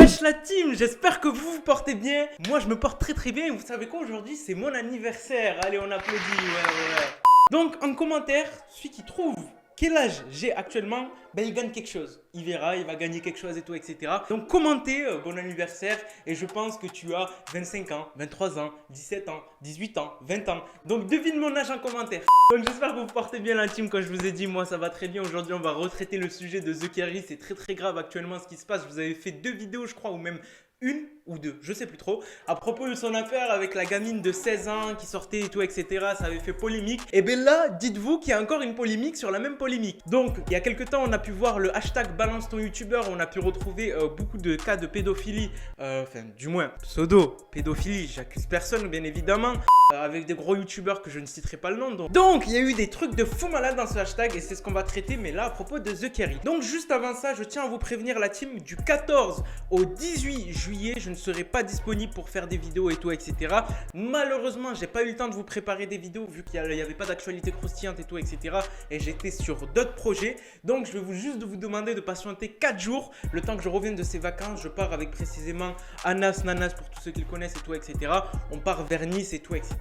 Wesh la team, j'espère que vous vous portez bien. Moi je me porte très très bien et vous savez quoi, aujourd'hui c'est mon anniversaire. Allez, on applaudit, ouais. Donc en commentaire, celui qui trouve quel âge j'ai actuellement, ben il gagne quelque chose. Il verra, il va gagner quelque chose et tout, etc. Donc commentez bon anniversaire et je pense que tu as 25 ans, 23 ans, 17 ans, 18 ans, 20 ans. Donc devine mon âge en commentaire. Donc j'espère que vous vous portez bien la team. Comme je vous ai dit, moi ça va très bien. Aujourd'hui on va retraiter le sujet de The Carry. C'est très très grave actuellement ce qui se passe. Je vous avais fait 2 vidéos je crois, ou même une ou 2, je sais plus trop, à propos de son affaire avec la gamine de 16 ans qui sortait et tout, etc. Ça avait fait polémique. Et bien là, dites-vous qu'il y a encore une polémique sur la même polémique. Donc, il y a quelques temps, on a pu voir le hashtag balance ton youtubeur. On a pu retrouver beaucoup de cas de pédophilie, enfin, du moins, pseudo-pédophilie. J'accuse personne, bien évidemment, avec des gros youtubeurs que je ne citerai pas le nom. Donc, il y a eu des trucs de fou malade dans ce hashtag et c'est ce qu'on va traiter, mais là, à propos de The Carry. Donc, juste avant ça, je tiens à vous prévenir la team du 14 au 18 juillet, je ne serai pas disponible pour faire des vidéos et tout, etc. Malheureusement, j'ai pas eu le temps de vous préparer des vidéos vu qu'il n'y avait pas d'actualité croustillante et tout, etc. Et j'étais sur d'autres projets. Donc, je vais juste vous demander de patienter 4 jours, le temps que je revienne de ces vacances. Je pars avec précisément Anas, Nanas, pour tous ceux qui le connaissent et tout, etc. On part vers Nice et tout, etc.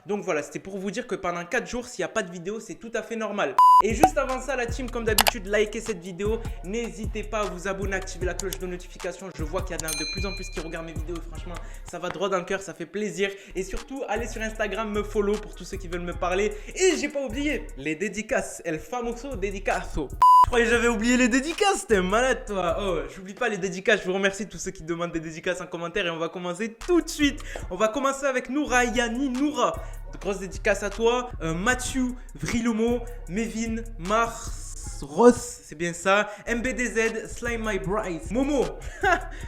Donc voilà, c'était pour vous dire que pendant 4 jours, s'il n'y a pas de vidéo, c'est tout à fait normal. Et juste avant ça, la team, comme d'habitude, likez cette vidéo. N'hésitez pas à vous abonner, activer la cloche de notification. Je vois qu'il y en a de plus en plus qui regardent mes vidéos. Franchement, ça va droit dans le cœur, ça fait plaisir. Et surtout, allez sur Instagram, me follow pour tous ceux qui veulent me parler. Et j'ai pas oublié les dédicaces. El famoso dedicazo. Je croyais que j'avais oublié les dédicaces. T'es malade, toi. Oh, j'oublie pas les dédicaces. Je vous remercie tous ceux qui demandent des dédicaces en commentaire. Et on va commencer tout de suite. On va commencer avec Noura Yani Noura. De grosses dédicaces à toi. Mathieu, Vrilomo, Mevin, Mars. Ross, c'est bien ça. MBDZ, Slime My Bride. Momo,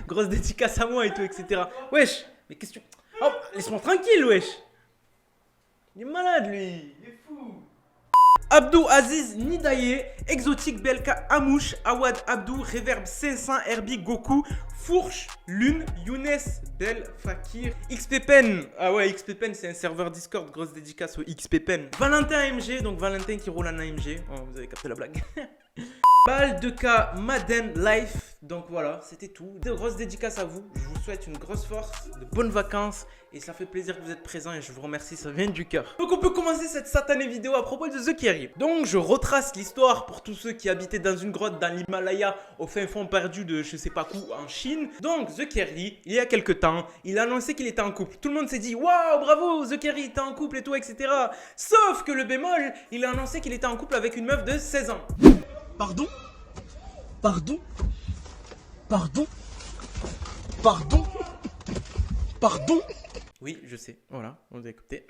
grosse dédicace à moi et tout, etc. Wesh, mais qu'est-ce que tu... Oh, laisse-moi tranquille, wesh. Il est malade, lui. Il est fou. Abdou Aziz Nidaye, Exotique Belka Amouche, Awad Abdou, Reverb 500, Herbie Goku, Fourche, Lune, Younes, Bel Fakir, XPPen. Ah ouais, XPPen c'est un serveur Discord, grosse dédicace au XPPen. Valentin AMG, donc Valentin qui roule en AMG. Oh, vous avez capté la blague. Bal 2K Madden Life. Donc voilà, c'était tout. De grosses dédicaces à vous. Je vous souhaite une grosse force, de bonnes vacances. Et ça fait plaisir que vous êtes présents et je vous remercie, ça vient du cœur. Donc on peut commencer cette satanée vidéo à propos de The Carry. Donc je retrace l'histoire pour tous ceux qui habitaient dans une grotte dans l'Himalaya au fin fond perdu de je sais pas où en Chine. Donc The Carry, il y a quelques temps, il a annoncé qu'il était en couple. Tout le monde s'est dit waouh, bravo, The Carry était en couple et tout, etc. Sauf que le bémol, il a annoncé qu'il était en couple avec une meuf de 16 ans. Pardon? Pardon? Pardon? Pardon? Pardon? Oui, je sais, voilà, on a écouté.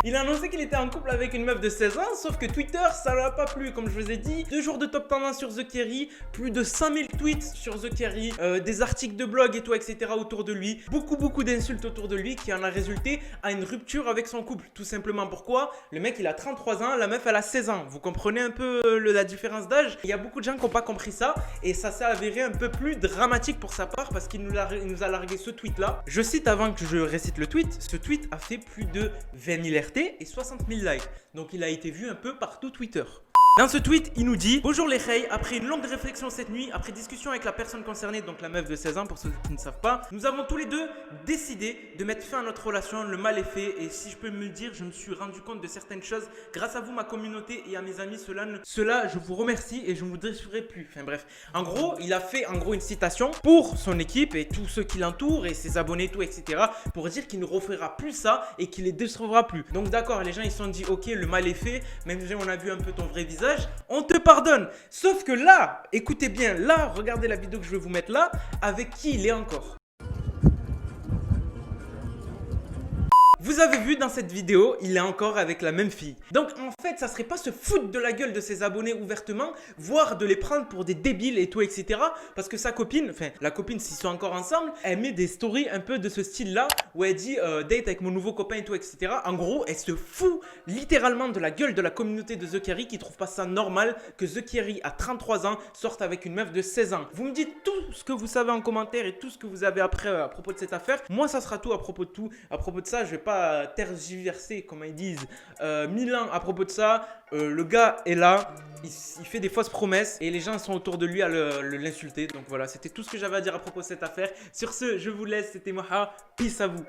Il a annoncé qu'il était en couple avec une meuf de 16 ans, sauf que Twitter, ça l'a pas plu. Comme je vous ai dit, 2 jours de top tendance sur The Carry, plus de 5000 tweets sur The Carry, des articles de blog et tout, etc. autour de lui. Beaucoup d'insultes autour de lui qui en a résulté à une rupture avec son couple. Tout simplement pourquoi? Le mec, il a 33 ans, la meuf, elle a 16 ans. Vous comprenez un peu la différence d'âge? Il y a beaucoup de gens qui n'ont pas compris ça et ça s'est avéré un peu plus dramatique pour sa part parce qu'il nous a largué ce tweet-là. Je cite avant que je récite le tweet. Ce tweet a fait plus de 20 000 RT et 60 000 likes. Donc il a été vu un peu partout Twitter. Dans ce tweet, il nous dit: bonjour les Hey, après une longue réflexion cette nuit, après discussion avec la personne concernée, donc la meuf de 16 ans pour ceux qui ne savent pas, nous avons tous les deux décidé de mettre fin à notre relation. Le mal est fait et si je peux me le dire, je me suis rendu compte de certaines choses grâce à vous, ma communauté et à mes amis. Cela, je vous remercie et je ne vous déçurai plus. Enfin bref, en gros, il a fait une citation pour son équipe et tous ceux qui l'entourent et ses abonnés, tout, etc. pour dire qu'il ne refera plus ça et qu'il les décevra plus. Donc d'accord, les gens ils se sont dit ok, le mal est fait, même si on a vu un peu ton vrai visage, on te pardonne. Sauf que là, écoutez bien, là, regardez la vidéo que je vais vous mettre là, avec qui il est encore. Vous avez vu dans cette vidéo, il est encore avec la même fille. Donc en fait, ça serait pas se foutre de la gueule de ses abonnés ouvertement, voire de les prendre pour des débiles et tout, etc. Parce que sa copine, enfin la copine s'ils sont encore ensemble, elle met des stories un peu de ce style-là, où elle dit date avec mon nouveau copain et tout, etc. En gros, elle se fout littéralement de la gueule de la communauté de The Carry qui trouve pas ça normal que The Carry à 33 ans sorte avec une meuf de 16 ans. Vous me dites tout ce que vous savez en commentaire et tout ce que vous avez après à propos de cette affaire. Moi, ça sera tout à propos de tout. À propos de ça, je vais pas pas tergiverser, comme ils disent, 1000 ans à propos de ça. Le gars est là, il fait des fausses promesses et les gens sont autour de lui à l'insulter. Donc voilà, c'était tout ce que j'avais à dire à propos de cette affaire. Sur ce, je vous laisse, c'était Moha, peace à vous.